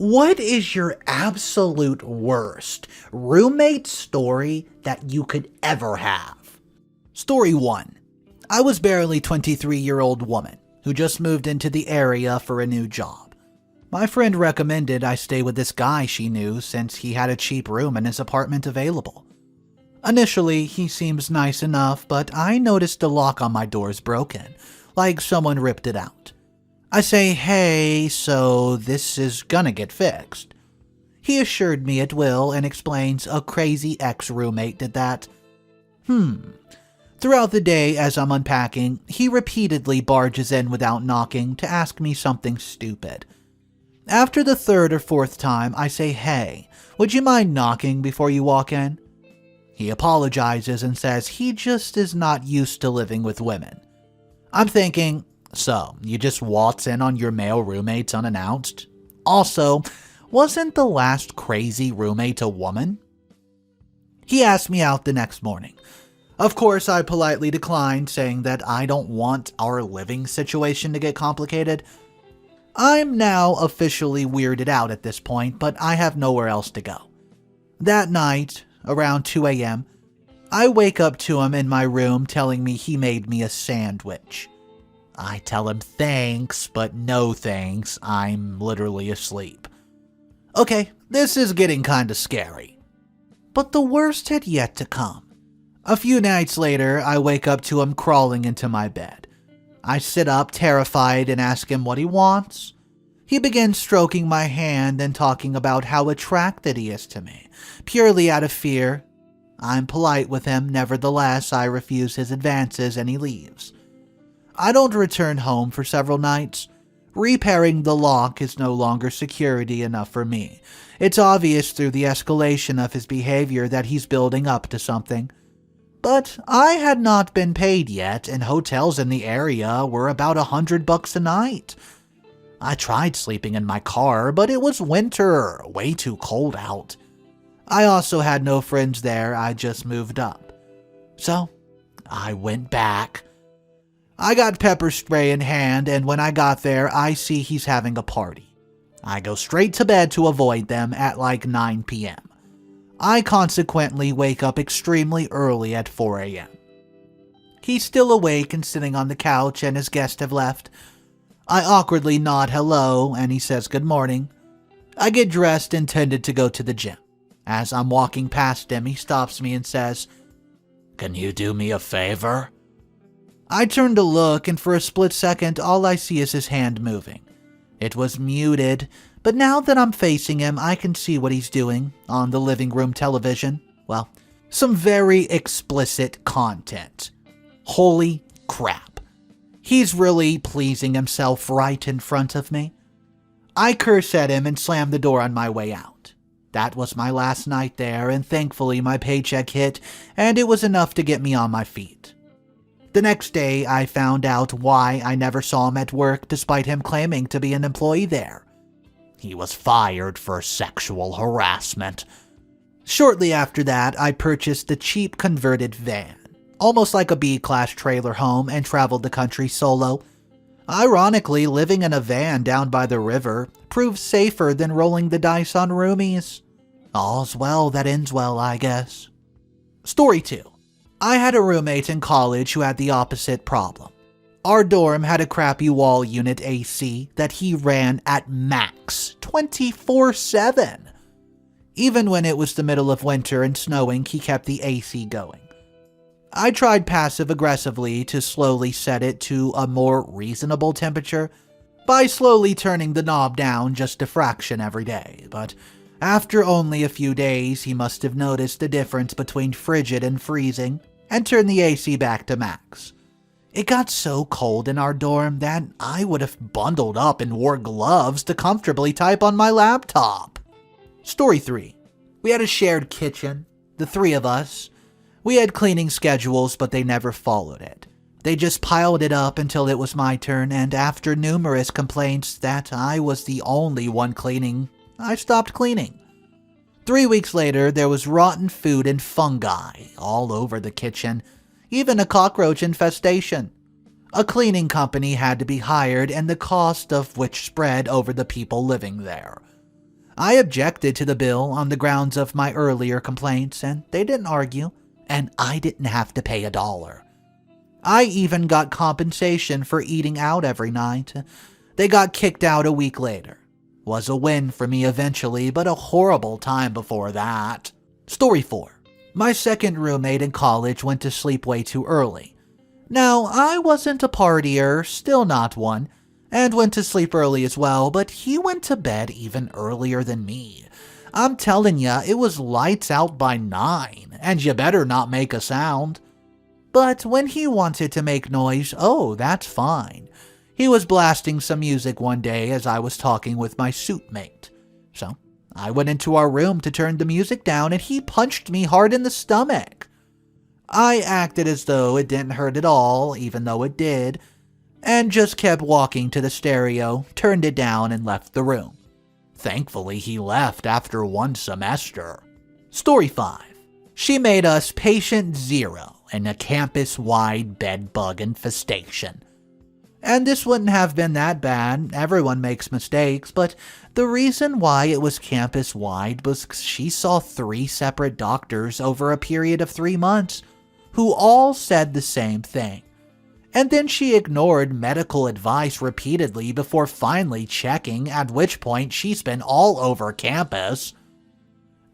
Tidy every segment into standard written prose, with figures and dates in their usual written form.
What is your absolute worst roommate story that you could ever have? Story 1. I was barely 23-year-old woman who just moved into the area for a new job. My friend recommended I stay with this guy she knew since he had a cheap room in his apartment available. Initially, he seems nice enough, but I noticed the lock on my door is broken, like someone ripped it out. I say, hey, so this is gonna get fixed. He assured me it will and explains a crazy ex-roommate did that. Throughout the day as I'm unpacking, he repeatedly barges in without knocking to ask me something stupid. After the third or fourth time, I say, hey, would you mind knocking before you walk in? He apologizes and says he just is not used to living with women. I'm thinking, so, you just waltz in on your male roommates unannounced? Also, wasn't the last crazy roommate a woman? He asked me out the next morning. Of course, I politely declined, saying that I don't want our living situation to get complicated. I'm now officially weirded out at this point, but I have nowhere else to go. That night, around 2 a.m., I wake up to him in my room telling me he made me a sandwich. I tell him thanks, but no thanks, I'm literally asleep. Okay, this is getting kinda scary. But the worst had yet to come. A few nights later, I wake up to him crawling into my bed. I sit up terrified and ask him what he wants. He begins stroking my hand and talking about how attracted he is to me, purely out of fear. I'm polite with him, nevertheless I refuse his advances and he leaves. I don't return home for several nights. Repairing the lock is no longer security enough for me. It's obvious through the escalation of his behavior that he's building up to something. But I had not been paid yet, and hotels in the area were about $100 a night. I tried sleeping in my car, but it was winter, way too cold out. I also had no friends there, I just moved up. So, I went back. I got pepper spray in hand, and when I got there, I see he's having a party. I go straight to bed to avoid them at like 9 p.m. I consequently wake up extremely early at 4 a.m. He's still awake and sitting on the couch, and his guests have left. I awkwardly nod hello, and he says good morning. I get dressed intended to go to the gym. As I'm walking past him, he stops me and says, "Can you do me a favor?" I turn to look, and for a split second, all I see is his hand moving. It was muted, but now that I'm facing him, I can see what he's doing on the living room television. Well, some very explicit content. Holy crap. He's really pleasing himself right in front of me. I curse at him and slam the door on my way out. That was my last night there, and thankfully my paycheck hit, and it was enough to get me on my feet. The next day, I found out why I never saw him at work despite him claiming to be an employee there. He was fired for sexual harassment. Shortly after that, I purchased a cheap converted van, almost like a B-class trailer home, and traveled the country solo. Ironically, living in a van down by the river proved safer than rolling the dice on roomies. All's well that ends well, I guess. Story 2. I had a roommate in college who had the opposite problem. Our dorm had a crappy wall unit AC that he ran at max 24/7. Even when it was the middle of winter and snowing, he kept the AC going. I tried passive-aggressively to slowly set it to a more reasonable temperature by slowly turning the knob down just a fraction every day, but after only a few days, he must have noticed the difference between frigid and freezing and turned the AC back to max. It got so cold in our dorm that I would have bundled up and wore gloves to comfortably type on my laptop. Story 3. We had a shared kitchen, the three of us. We had cleaning schedules, but they never followed it. They just piled it up until it was my turn, and after numerous complaints that I was the only one cleaning, I stopped cleaning. 3 weeks later, there was rotten food and fungi all over the kitchen, even a cockroach infestation. A cleaning company had to be hired, and the cost of which spread over the people living there. I objected to the bill on the grounds of my earlier complaints, and they didn't argue, and I didn't have to pay $1. I even got compensation for eating out every night. They got kicked out a week later. Was a win for me eventually, but a horrible time before that. Story 4. My second roommate in college went to sleep way too early. Now, I wasn't a partier, still not one, and went to sleep early as well, but he went to bed even earlier than me. I'm telling ya, it was lights out by 9, and you better not make a sound. But when he wanted to make noise, oh, that's fine. He was blasting some music one day as I was talking with my suite mate. So I went into our room to turn the music down, and he punched me hard in the stomach. I acted as though it didn't hurt at all, even though it did, and just kept walking to the stereo, turned it down, and left the room. Thankfully, he left after 1 semester. Story 5. She made us patient 0 in a campus-wide bed-bug infestation. And this wouldn't have been that bad, everyone makes mistakes, but the reason why it was campus-wide was she saw 3 separate doctors over a period of 3 months, who all said the same thing. And then she ignored medical advice repeatedly before finally checking, at which point she's been all over campus.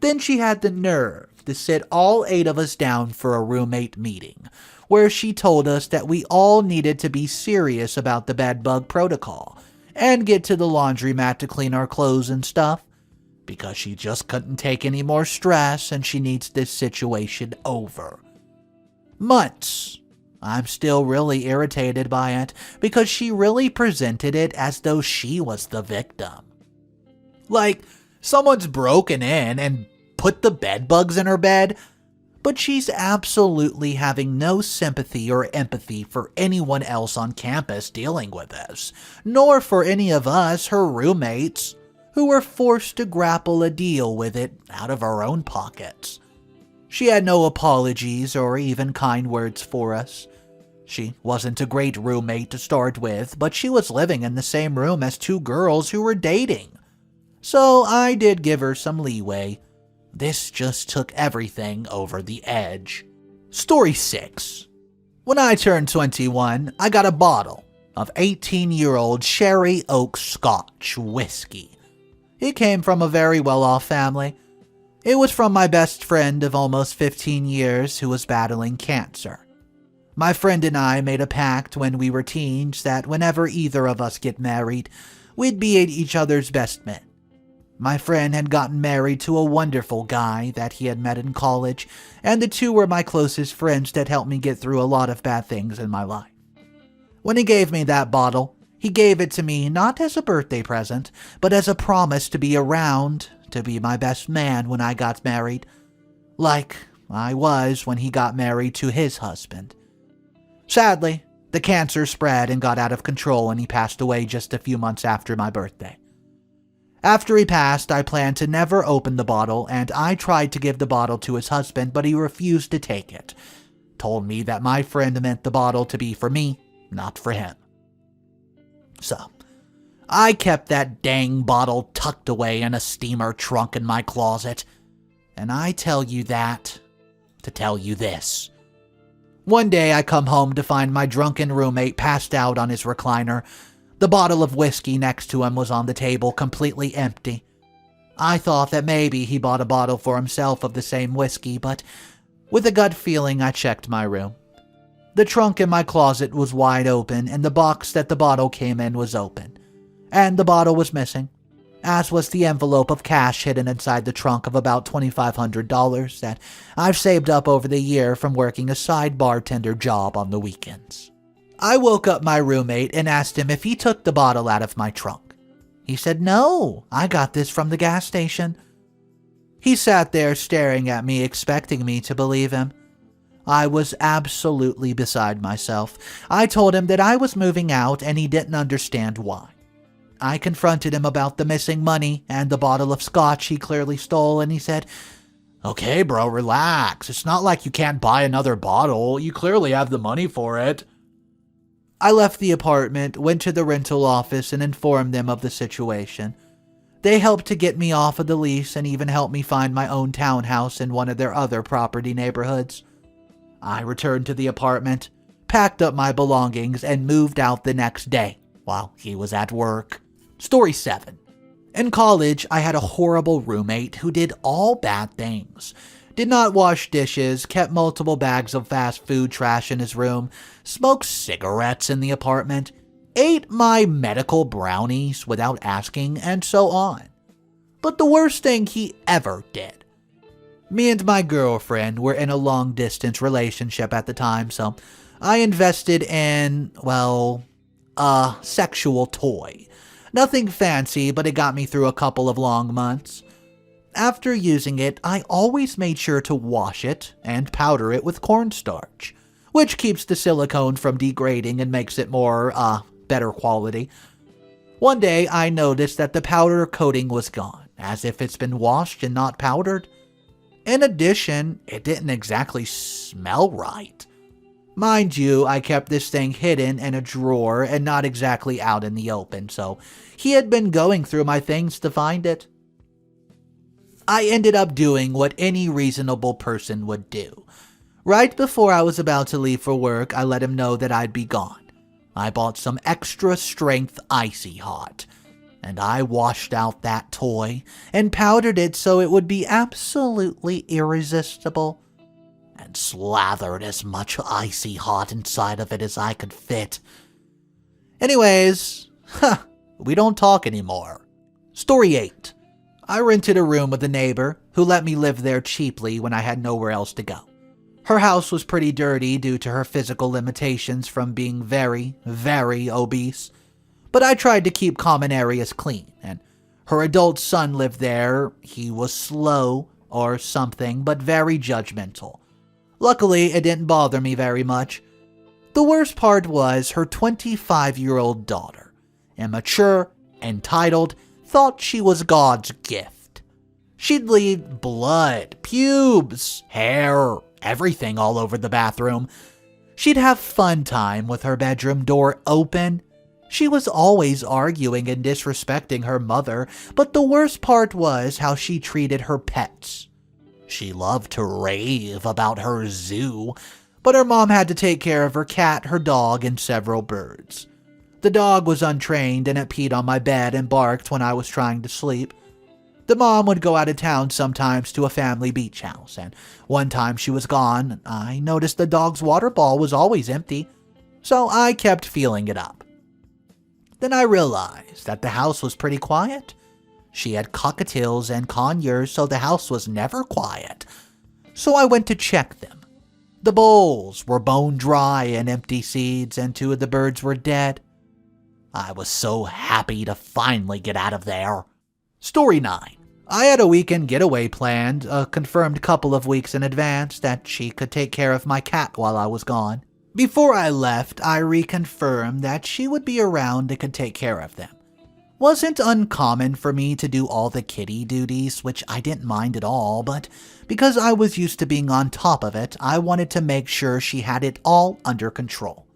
Then she had the nerve to sit all 8 of us down for a roommate meeting, where she told us that we all needed to be serious about the bedbug protocol and get to the laundromat to clean our clothes and stuff, because she just couldn't take any more stress and she needs this situation over. Months. I'm still really irritated by it because she really presented it as though she was the victim. Like, someone's broken in and put the bedbugs in her bed, but she's absolutely having no sympathy or empathy for anyone else on campus dealing with this, nor for any of us, her roommates, who were forced to grapple a deal with it out of our own pockets. She had no apologies or even kind words for us. She wasn't a great roommate to start with, but she was living in the same room as 2 girls who were dating. So I did give her some leeway. This just took everything over the edge. Story 6. When I turned 21, I got a bottle of 18-year-old Sherry Oak Scotch whiskey. It came from a very well-off family. It was from my best friend of almost 15 years who was battling cancer. My friend and I made a pact when we were teens that whenever either of us get married, we'd be each other's best men. My friend had gotten married to a wonderful guy that he had met in college, and the 2 were my closest friends that helped me get through a lot of bad things in my life. When he gave me that bottle, he gave it to me not as a birthday present, but as a promise to be around, to be my best man when I got married, like I was when he got married to his husband. Sadly, the cancer spread and got out of control, and he passed away just a few months after my birthday. After he passed, I planned to never open the bottle, and I tried to give the bottle to his husband, but he refused to take it. Told me that my friend meant the bottle to be for me, not for him. So, I kept that dang bottle tucked away in a steamer trunk in my closet. And I tell you that to tell you this. One day I come home to find my drunken roommate passed out on his recliner. The bottle of whiskey next to him was on the table, completely empty. I thought that maybe he bought a bottle for himself of the same whiskey, but with a gut feeling I checked my room. The trunk in my closet was wide open, and the box that the bottle came in was open. And the bottle was missing, as was the envelope of cash hidden inside the trunk of about $2,500 that I've saved up over the year from working a side bartender job on the weekends. I woke up my roommate and asked him if he took the bottle out of my trunk. He said, "No, I got this from the gas station." He sat there staring at me, expecting me to believe him. I was absolutely beside myself. I told him that I was moving out and he didn't understand why. I confronted him about the missing money and the bottle of scotch he clearly stole, and he said, "Okay, bro, relax. It's not like you can't buy another bottle. You clearly have the money for it." I left the apartment, went to the rental office, and informed them of the situation. They helped to get me off of the lease and even helped me find my own townhouse in one of their other property neighborhoods. I returned to the apartment, packed up my belongings, and moved out the next day while he was at work. Story 7. In college, I had a horrible roommate who did all bad things. Did not wash dishes, kept multiple bags of fast food trash in his room, smoked cigarettes in the apartment, ate my medical brownies without asking, and so on. But the worst thing he ever did. Me and my girlfriend were in a long-distance relationship at the time, so I invested in, well, a sexual toy. Nothing fancy, but it got me through a couple of long months. After using it, I always made sure to wash it and powder it with cornstarch, which keeps the silicone from degrading and makes it more, better quality. One day, I noticed that the powder coating was gone, as if it's been washed and not powdered. In addition, it didn't exactly smell right. Mind you, I kept this thing hidden in a drawer and not exactly out in the open, so he had been going through my things to find it. I ended up doing what any reasonable person would do. Right before I was about to leave for work, I let him know that I'd be gone. I bought some extra strength Icy Hot, and I washed out that toy and powdered it so it would be absolutely irresistible, and slathered as much Icy Hot inside of it as I could fit. Anyways, we don't talk anymore. Story 8. I rented a room with a neighbor who let me live there cheaply when I had nowhere else to go. Her house was pretty dirty due to her physical limitations from being very, very obese, but I tried to keep common areas clean, and her adult son lived there. He was slow or something, but very judgmental. Luckily, it didn't bother me very much. The worst part was her 25-year-old daughter, immature, entitled, thought she was God's gift. She'd leave blood, pubes, hair, everything all over the bathroom. She'd have fun time with her bedroom door open. She was always arguing and disrespecting her mother, but the worst part was how she treated her pets. She loved to rave about her zoo, but her mom had to take care of her cat, her dog, and several birds. The dog was untrained and it peed on my bed and barked when I was trying to sleep. The mom would go out of town sometimes to a family beach house, and one time she was gone, I noticed the dog's water ball was always empty, so I kept filling it up. Then I realized that the house was pretty quiet. She had cockatiels and conures, so the house was never quiet. So I went to check them. The bowls were bone dry and empty seeds, and 2 of the birds were dead. I was so happy to finally get out of there. Story 9. I had a weekend getaway planned, a confirmed couple of weeks in advance that she could take care of my cat while I was gone. Before I left, I reconfirmed that she would be around and could take care of them. Wasn't uncommon for me to do all the kitty duties, which I didn't mind at all, but because I was used to being on top of it, I wanted to make sure she had it all under control.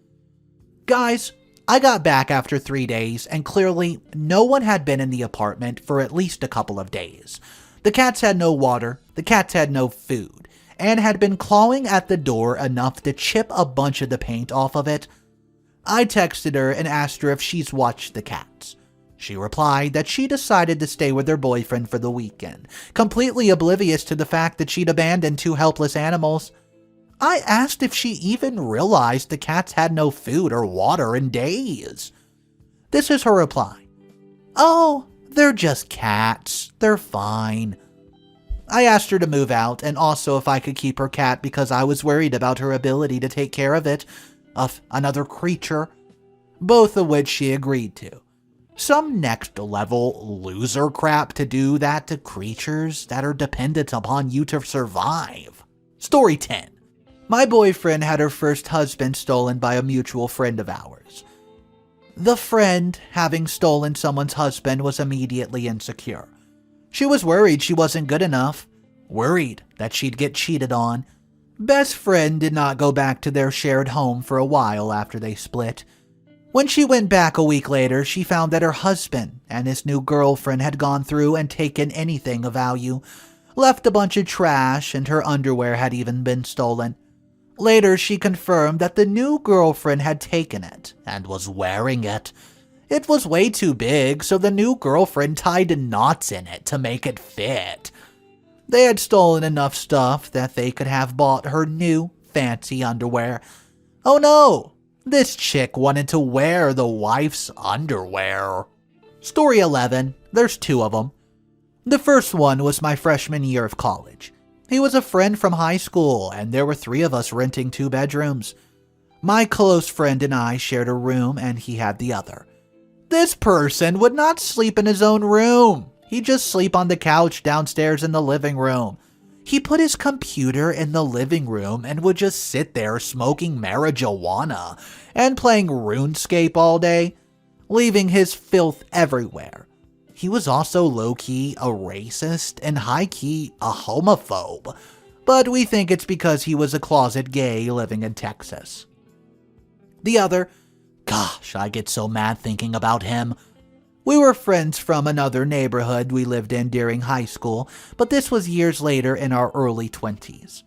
Guys, I got back after 3 days, and clearly no one had been in the apartment for at least a couple of days. The cats had no water, the cats had no food, and had been clawing at the door enough to chip a bunch of the paint off of it. I texted her and asked her if she's watched the cats. She replied that she decided to stay with her boyfriend for the weekend, completely oblivious to the fact that she'd abandoned 2 helpless animals. I asked if she even realized the cats had no food or water in days. This is her reply. "Oh, they're just cats. They're fine." I asked her to move out and also if I could keep her cat because I was worried about her ability to take care of it, of another creature, both of which she agreed to. Some next level loser crap to do that to creatures that are dependent upon you to survive. Story 10. My boyfriend had her first husband stolen by a mutual friend of ours. The friend, having stolen someone's husband, was immediately insecure. She was worried she wasn't good enough, worried that she'd get cheated on. Best friend did not go back to their shared home for a while after they split. When she went back a week later, she found that her husband and his new girlfriend had gone through and taken anything of value, left a bunch of trash, and her underwear had even been stolen. Later, she confirmed that the new girlfriend had taken it and was wearing it. It was way too big, so the new girlfriend tied knots in it to make it fit. They had stolen enough stuff that they could have bought her new fancy underwear. Oh no! This chick wanted to wear the wife's underwear. Story 11. There's two of them. The first one was my freshman year of college. He was a friend from high school, and there were three of us renting 2 bedrooms. My close friend and I shared a room, and he had the other. This person would not sleep in his own room. He'd just sleep on the couch downstairs in the living room. He put his computer in the living room and would just sit there smoking marijuana and playing RuneScape all day, leaving his filth everywhere. He was also low-key a racist and high-key a homophobe, but we think it's because he was a closet gay living in Texas. The other, gosh, I get so mad thinking about him. We were friends from another neighborhood we lived in during high school, but this was years later in our early 20s.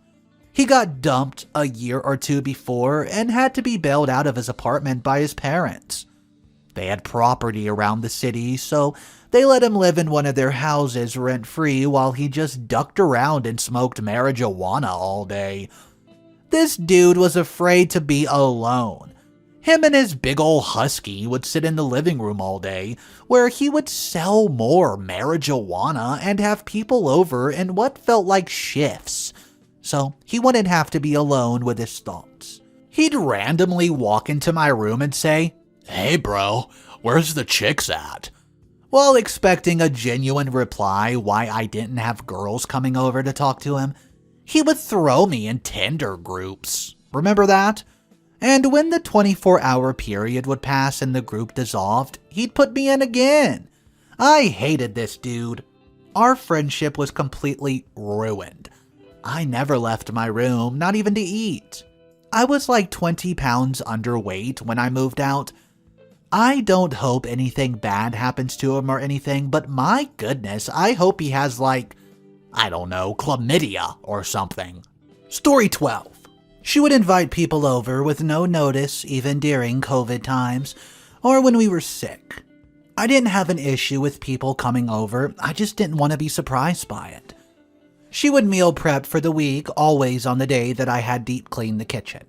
He got dumped a year or two before and had to be bailed out of his apartment by his parents. They had property around the city, so they let him live in one of their houses rent-free while he just ducked around and smoked marijuana all day. This dude was afraid to be alone. Him and his big ol' husky would sit in the living room all day, where he would sell more marijuana and have people over in what felt like shifts, so he wouldn't have to be alone with his thoughts. He'd randomly walk into my room and say, "Hey bro, where's the chicks at?" While expecting a genuine reply why I didn't have girls coming over to talk to him, he would throw me in Tinder groups. Remember that? And when the 24-hour period would pass and the group dissolved, he'd put me in again. I hated this dude. Our friendship was completely ruined. I never left my room, not even to eat. I was like 20 pounds underweight when I moved out. I don't hope anything bad happens to him or anything, but my goodness, I hope he has chlamydia or something. Story 12. She would invite people over with no notice, even during COVID times, or when we were sick. I didn't have an issue with people coming over, I just didn't want to be surprised by it. She would meal prep for the week, always on the day that I had deep cleaned the kitchen.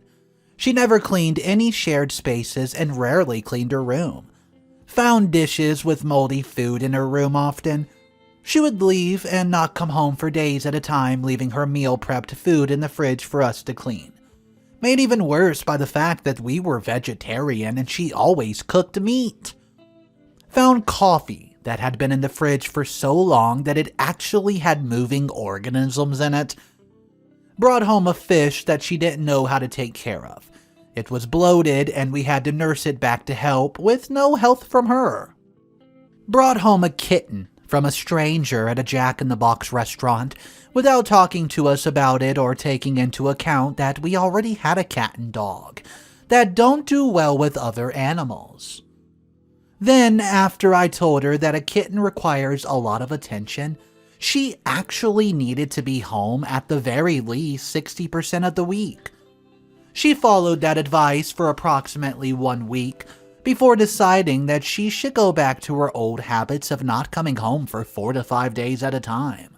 She never cleaned any shared spaces and rarely cleaned her room. Found dishes with moldy food in her room often. She would leave and not come home for days at a time, leaving her meal prepped food in the fridge for us to clean. Made even worse by the fact that we were vegetarian and she always cooked meat. Found coffee that had been in the fridge for so long that it actually had moving organisms in it. Brought home a fish that she didn't know how to take care of. It was bloated and we had to nurse it back to help with no help from her. Brought home a kitten from a stranger at a Jack in the Box restaurant without talking to us about it or taking into account that we already had a cat and dog that don't do well with other animals. Then, after I told her that a kitten requires a lot of attention, she actually needed to be home at the very least 60% of the week. She followed that advice for approximately 1 week before deciding that she should go back to her old habits of not coming home for 4 to 5 days at a time.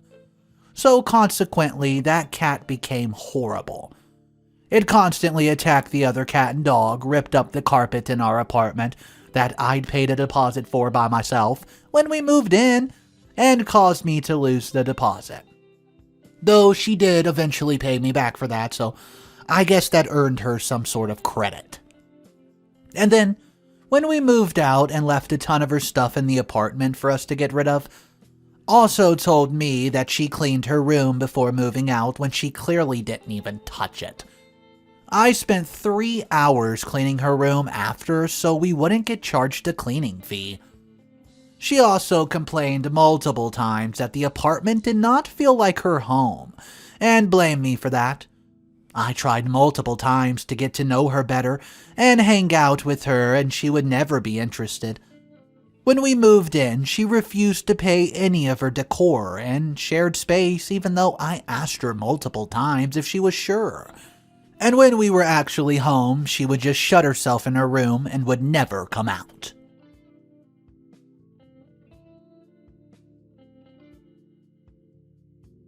So consequently, that cat became horrible. It constantly attacked the other cat and dog, ripped up the carpet in our apartment that I'd paid a deposit for by myself when we moved in, and caused me to lose the deposit. Though she did eventually pay me back for that, so I guess that earned her some sort of credit. And then, when we moved out and left a ton of her stuff in the apartment for us to get rid of, also told me that she cleaned her room before moving out when she clearly didn't even touch it. I spent 3 hours cleaning her room after so we wouldn't get charged a cleaning fee. She also complained multiple times that the apartment did not feel like her home, and blamed me for that. I tried multiple times to get to know her better and hang out with her, and she would never be interested. When we moved in, she refused to pay any of her decor and shared space, even though I asked her multiple times if she was sure. And when we were actually home, she would just shut herself in her room and would never come out.